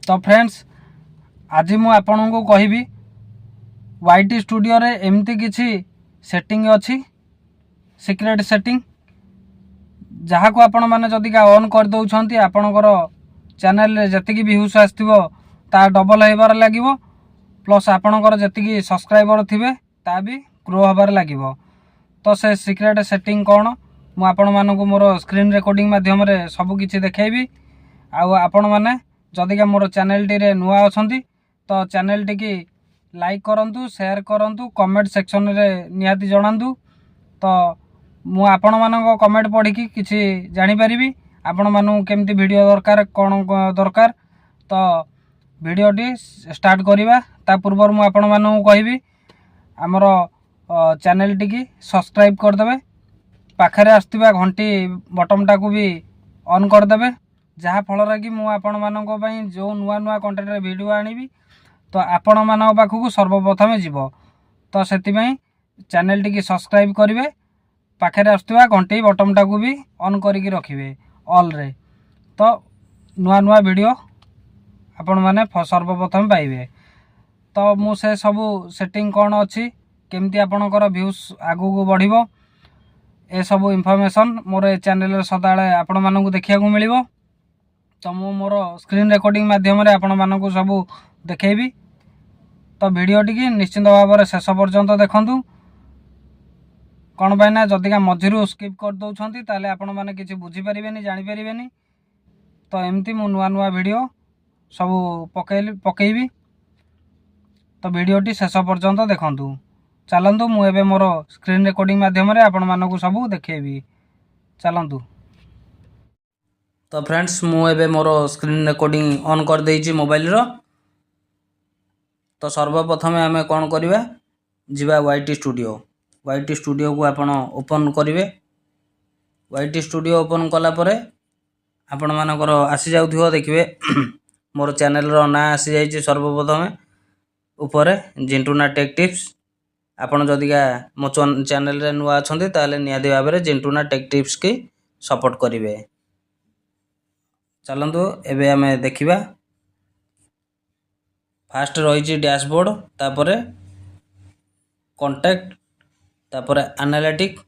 तो फ्रेंड्स आज मु आपन को कहबी YT स्टूडियो रे एमती किछि सेटिंग अछि सिक्रेट सेटिंग जहाँ को आपण माने जदि का ऑन कर दउछंती आपणकर चैनल रे जति व्यूज आस्थिबो ता डबल हेबार लागिवो प्लस आपणकर जति सब्सक्राइबर थिबे ता भी ग्रो हबार लागिवो। तो से सिक्रेट सेटिंग कौन मु आपण मानकु मोर स्क्रीन रिकॉर्डिंग माध्यम रे सब किछि देखेबी। आउ आपण माने जदि का मोर चैनल टी रे नुआ अछंती तो चैनल टी की लाइक करंतु शेयर करंतु कमेंट सेक्शन रे निहाती जणांतु। तो मु आपण मानक कमेंट पढ़ी किछि जानि परिबी आपण मानू केमती वीडियो दरकार कोन दरकार। तो वीडियोटी स्टार्ट करिबा ता पूर्व मु आपण मानू कहबी हमर चैनल टी की सब्सक्राइब कर देबे पाखरे आस्थिबा घंटी बटन टाकू भी ऑन कर देबे जहाँ फल कि मु आपण मानक पई जो नुआ नुआ कंटेंट रे वीडियो आनिबी तो आपण मानक पाखकु सर्वप्रथम जीवो। तो सेति पई चैनल टी की सब्सक्राइब करिवे पाखरे आस्थिबा घंटी बटन टाकू भी ऑन करिकि रखिबे ऑल रे। तो नुआ नुआ वीडियो आपण माने सर्वप्रथम पाइबे। तो मु से सबु सेटिंग कौन अच्छी केमती आपणकर व्यूज आगू को बढ़िबो ए सब इनफॉरमेशन मोर ए चैनल रे सदाळे आपण मानकु देखिया को मिलिबो। तो मु मोर स्क्रीन रिकॉर्डिंग माध्यम रे आपण मानकु सब देखेबी। तो वीडियो टी की निश्चित भाव में शेष पर्यंत देखंतु कौन पाइना जदि का मझिरु स्किप कर दउछंती ताले आपण माने किछि बुझी परिबेनी जानि परिबेनी। तो एमती मु नुआ नुआ वीडियो सब पकेइबी। तो वीडियोटी शेष पर्यंत देखंतु चलंतु मु एबे मोर स्क्रीन रिकॉर्डिंग माध्यम रे आपण मानकु सब देखेबी चलंतु। तो फ्रेंड्स मु एबे मोर स्क्रीन रिकॉर्डिंग ऑन कर देइछि मोबाइल रो। तो सर्वप्रथम आमे कोन करिबा जिबा YT स्टूडियो को आपण ओपन करिवे। YT स्टूडियो ओपन कला परे आपण मानकर आसी जाउथिबो देखिबे मोर चैनल रो ना आसी जाइछि सर्वप्रथम ऊपर जिंटूना टेक टिप्स। आपण जदिका मो चैनल रे नुआ अछंती ताले नियादी भाबरे जिंटूना टेक टिप्स की सपोर्ट करिवे। चलंतु एबे हमें देखिबा फास्ट रही डैशबोर्ड तापरे कांटेक्ट तापरे एनालिटिक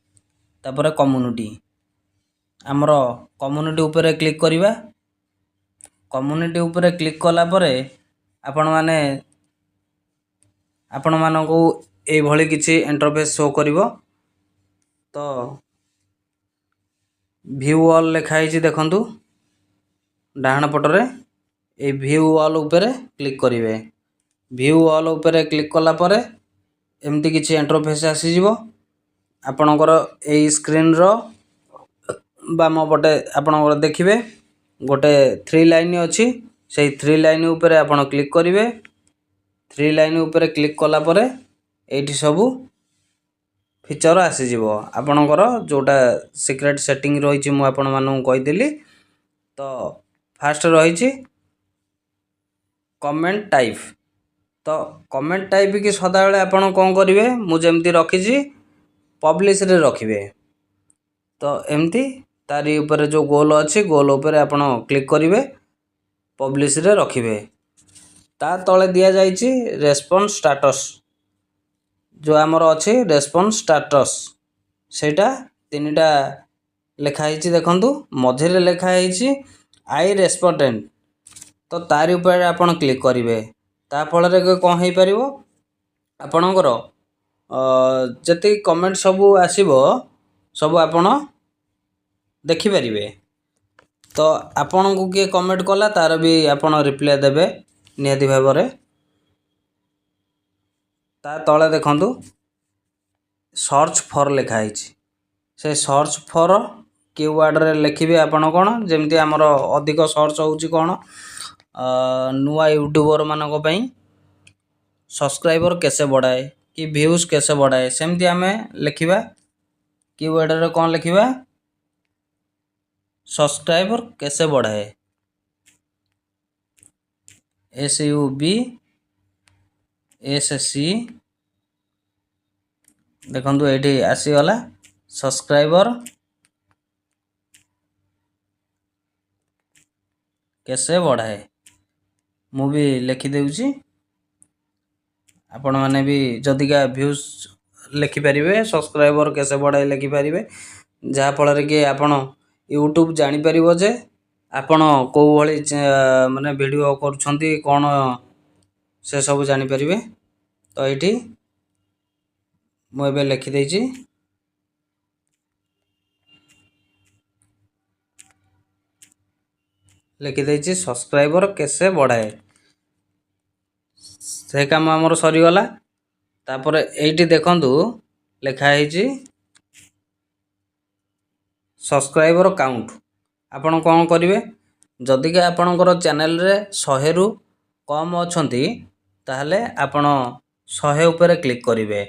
तापरे कम्युनिटी। आमर कम्युनिटी ऊपर क्लिक करिबा। कम्युनिटी ऊपर क्लिक कला परे आपण माने आपण मानकु ए भली किछि इंटरफेस शो करिवो। तो व्यू ऑल लिखा हिची देखंतु डाहाण पटरे ए व्यू ऑल ऊपर क्लिक करिवे। व्यू ऑल ऊपर क्लिक कला परे एमती किछि इंटरफेस आसी जिवो। आपणकर ए स्क्रीन रो बाम पटे आपणकर देखिबे गोटे 3 लाइन अछि से 3 लाइन ऊपर आपण क्लिक करिवे। 3 लाइन ऊपर क्लिक कला परे एठी सबु फीचर आसी जिवो आपणकर जोटा सिक्रेट सेटिंग रहिछि मु आपण मानू कहि देली। तो फास्ट रहिछि कमेंट टाइप। तो कमेंट टाइप की सदा बेले आपण कोन करिवे मु जेमती रखिछि पब्लिश रे रखिवे। तो एमती तारी ऊपर जो गोल अछि गोल ऊपर आपण क्लिक करिवे पब्लिश रे रखिवे। ता तळे दिया जाइछि रेस्पॉन्स स्टेटस जो आमर अछि रेस्पॉन्स स्टेटस सेटा तीनटा लेखा हिची देखंतु मझिरे लेखा हिची आई रेस्पोंडेंट। तो तारी ऊपर आपण क्लिक करिवे ता फल रे कोन हे परिवो आपणकर जति कमेंट सब आसीबो सब आपण देखि परिवे। तो आपण को के कमेंट कला तार भी आपण रिप्लाई देबे नियति भाबरे। ता तळे देखंतु सर्च फॉर लेखा हिची से सर्च फॉर कीवर्ड रे लिखिबे आपण कोन जेमती हमर अधिक सर्च होउची कोन नुआ यूट्यूबर मानको पई सब्सक्राइबर कैसे बढ़ाए कि व्यूज कैसे बढ़ाए सेमती हमें लिखिबा कीवर्ड रे कोन लिखिबा सब्सक्राइबर कैसे बढ़ाए SUBSC देखंतु एठी आसी गला सब्सक्राइबर कैसे बढ़ाए ମୁଁ ବି ଲେଖିଦେଉଛି। ଆପଣମାନେ ବି ଯଦିକା ଭ୍ୟୁଜ୍ ଲେଖିପାରିବେ, ସବସ୍କ୍ରାଇବର କେତେ ବଢ଼ାଇ ଲେଖିପାରିବେ, ଯାହାଫଳରେ କି ଆପଣ ୟୁଟ୍ୟୁବ୍ ଜାଣିପାରିବ ଯେ ଆପଣ କେଉଁଭଳି ମାନେ ଭିଡ଼ିଓ କରୁଛନ୍ତି, କ'ଣ ସେସବୁ ଜାଣିପାରିବେ। ତ ଏଇଠି ମୁଁ ଏବେ ଲେଖିଦେଇଛି। ଲେଖିଦେଇଛି ସବସ୍କ୍ରାଇବର କେसे ବଢ଼ାଏ, ସେ କାମ ଆମର ସରିଗଲା। ତାପରେ ଏଇଠି ଦେଖନ୍ତୁ ଲେଖା ହେଇଛି ସବସ୍କ୍ରାଇବର କାଉଣ୍ଟ। ଆପଣ କ'ଣ କରିବେ, ଯଦିକା ଆପଣଙ୍କର ଚ୍ୟାନେଲରେ 100ରୁ କମ୍ ଅଛନ୍ତି ତାହେଲେ ଆପଣ 100 ଉପରେ କ୍ଲିକ୍ କରିବେ।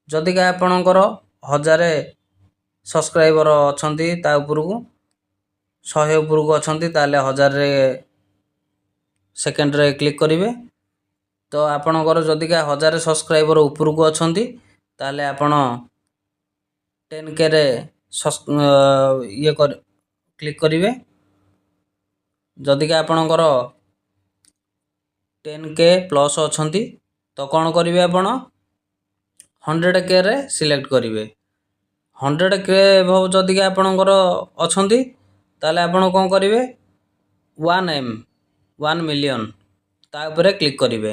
ଯଦିକା ଆପଣଙ୍କର 1000 ସବସ୍କ୍ରାଇବର ଅଛନ୍ତି, ତା ଉପରକୁ 100 ଉପରକୁ ଅଛନ୍ତି, ତାହେଲେ 1000 ସେକେଣ୍ଡରେ କ୍ଲିକ୍ କରିବେ। ତ ଆପଣଙ୍କର ଯଦିକା 1000 ସବସ୍କ୍ରାଇବର ଉପରକୁ ଅଛନ୍ତି ତାହେଲେ ଆପଣ 10Kରେ କ୍ଲିକ୍ କରିବେ। ଯଦିକା ଆପଣଙ୍କର 10K ପ୍ଲସ୍ ଅଛନ୍ତି ତ କ'ଣ କରିବେ, ଆପଣ 100Kରେ ସିଲେକ୍ଟ କରିବେ। 100K ଯଦିକା ଆପଣଙ୍କର ଅଛନ୍ତି ତାହେଲେ ଆପଣ କ'ଣ କରିବେ, 1 ମିଲିୟନ୍ ତା ଉପରେ କ୍ଲିକ୍ କରିବେ।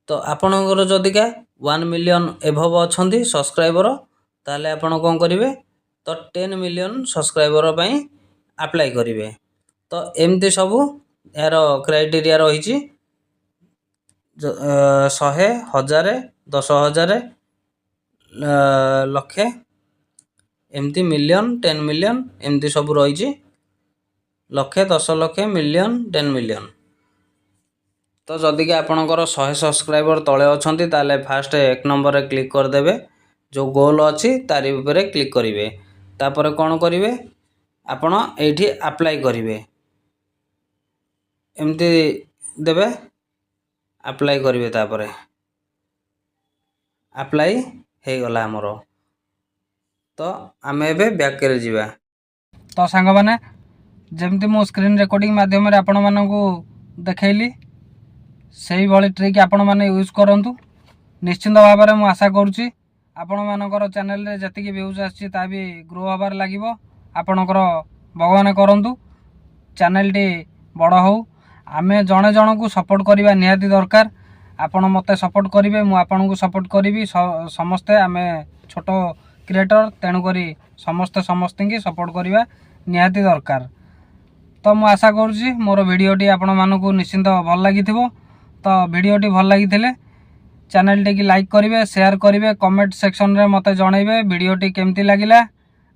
ତ ଆପଣଙ୍କର ଯଦିକା 1 ମିଲିୟନ୍ ଏଭବ୍ ଅଛନ୍ତି ସବସ୍କ୍ରାଇବର, ତାହେଲେ ଆପଣ କ'ଣ କରିବେ, ତ 10 ମିଲିୟନ୍ ସବସ୍କ୍ରାଇବର ପାଇଁ ଆପ୍ଲାଏ କରିବେ। ତ ଏମିତି ସବୁ ଏହାର କ୍ରାଇଟେରିଆ ରହିଛି। 100, 1000, 10,000, ଲକ୍ଷେ, ଏମିତି ମିଲିୟନ୍, 10 ମିଲିୟନ୍, ଏମିତି ସବୁ ରହିଛି। ଲକ୍ଷେ, 10 ଲକ୍ଷ, ମିଲିୟନ୍, 10 ମିଲିୟନ୍। ତ ଯଦିକା ଆପଣଙ୍କର 100 ସବସ୍କ୍ରାଇବର ତଳେ ଅଛନ୍ତି ତାହେଲେ ଫାଷ୍ଟ 1 ନମ୍ବରରେ କ୍ଲିକ୍ କରିଦେବେ। ଯେଉଁ ଗୋଲ୍ ଅଛି ତାରି ଉପରେ କ୍ଲିକ୍ କରିବେ। ତାପରେ କ'ଣ କରିବେ, ଆପଣ ଏଇଠି ଆପ୍ଲାଏ କରିବେ। ଏମିତି ଦେବେ, ଆପ୍ଲାଏ କରିବେ। ତାପରେ ଆପ୍ଲାଏ ହେଇଗଲା ଆମର। ତ ଆମେ ଏବେ ବ୍ୟାକ୍ରେ ଯିବା। ତ ସାଙ୍ଗମାନେ, ଯେମିତି ମୁଁ ସ୍କ୍ରିନ୍ ରେକର୍ଡ଼ିଂ ମାଧ୍ୟମରେ ଆପଣମାନଙ୍କୁ ଦେଖେଇଲି, ସେଇଭଳି ଟ୍ରିକ୍ ଆପଣମାନେ ୟୁଜ୍ କରନ୍ତୁ। ନିଶ୍ଚିନ୍ତ ଭାବରେ ମୁଁ ଆଶା କରୁଛି ଆପଣମାନଙ୍କର ଚ୍ୟାନେଲରେ ଯେତିକି ଭ୍ୟୁଜ୍ ଆସିଛି ତା ବି ଗ୍ରୋ ହେବାରେ ଲାଗିବ। ଆପଣଙ୍କର ଭଗବାନ କରନ୍ତୁ ଚ୍ୟାନେଲଟି ବଡ଼ ହେଉ। ଆମେ ଜଣେ ଜଣଙ୍କୁ ସପୋର୍ଟ କରିବା ନିହାତି ଦରକାର। ଆପଣ ମୋତେ ସପୋର୍ଟ କରିବେ, ମୁଁ ଆପଣଙ୍କୁ ସପୋର୍ଟ କରିବି। ସମସ୍ତେ ଆମେ ଛୋଟ କ୍ରିଏଟର, ତେଣୁକରି ସମସ୍ତଙ୍କୁ ସପୋର୍ଟ କରିବା ନିହାତି ଦରକାର। ତ ମୁଁ ଆଶା କରୁଛି ମୋର ଭିଡ଼ିଓଟି ଆପଣମାନଙ୍କୁ ନିଶ୍ଚିନ୍ତ ଭଲ ଲାଗିଥିବ। ତ ଭିଡ଼ିଓଟି ଭଲ ଲାଗିଥିଲେ ଚ୍ୟାନେଲଟିକି ଲାଇକ୍ କରିବେ, ସେୟାର କରିବେ, କମେଣ୍ଟ ସେକ୍ସନରେ ମୋତେ ଜଣାଇବେ ଭିଡ଼ିଓଟି କେମିତି ଲାଗିଲା।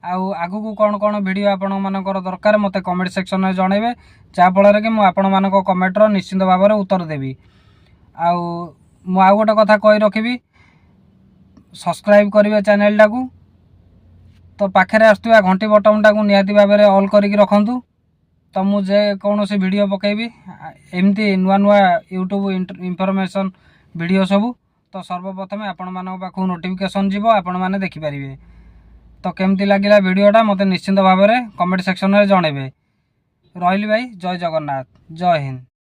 ଆଉ ଆଗକୁ କ'ଣ କ'ଣ ଭିଡ଼ିଓ ଆପଣମାନଙ୍କର ଦରକାର ମୋତେ କମେଣ୍ଟ ସେକ୍ସନରେ ଜଣାଇବେ, ଯାହାଫଳରେ କି ମୁଁ ଆପଣମାନଙ୍କ କମେଣ୍ଟର ନିଶ୍ଚିନ୍ତ ଭାବରେ ଉତ୍ତର ଦେବି। ଆଉ ମୁଁ ଆଉ ଗୋଟେ କଥା କହି ରଖିବି, ସବସ୍କ୍ରାଇବ୍ କରିବେ ଚ୍ୟାନେଲଟାକୁ। ତ ପାଖରେ ଆସୁଥିବା ଘଣ୍ଟି ବଟନଟାକୁ ନିହାତି ଭାବରେ ଅଲ୍ କରିକି ରଖନ୍ତୁ। ତ ମୁଁ ଯେକୌଣସି ଭିଡ଼ିଓ ପକାଇବି ଏମିତି ନୂଆ ନୂଆ ୟୁଟ୍ୟୁବ୍ ଇନଫର୍ମେସନ୍ ଭିଡ଼ିଓ ସବୁ, ତ ସର୍ବପ୍ରଥମେ ଆପଣମାନଙ୍କ ପାଖକୁ ନୋଟିଫିକେସନ୍ ଯିବ, ଆପଣମାନେ ଦେଖିପାରିବେ। ତ କେମିତି ଲାଗିଲା ଭିଡ଼ିଓଟା ମୋତେ ନିଶ୍ଚିନ୍ତ ଭାବରେ କମେଣ୍ଟ ସେକ୍ସନରେ ଜଣାଇବେ। ରହିଲି ଭାଇ, ଜୟ ଜଗନ୍ନାଥ, ଜୟ ହିନ୍ଦ।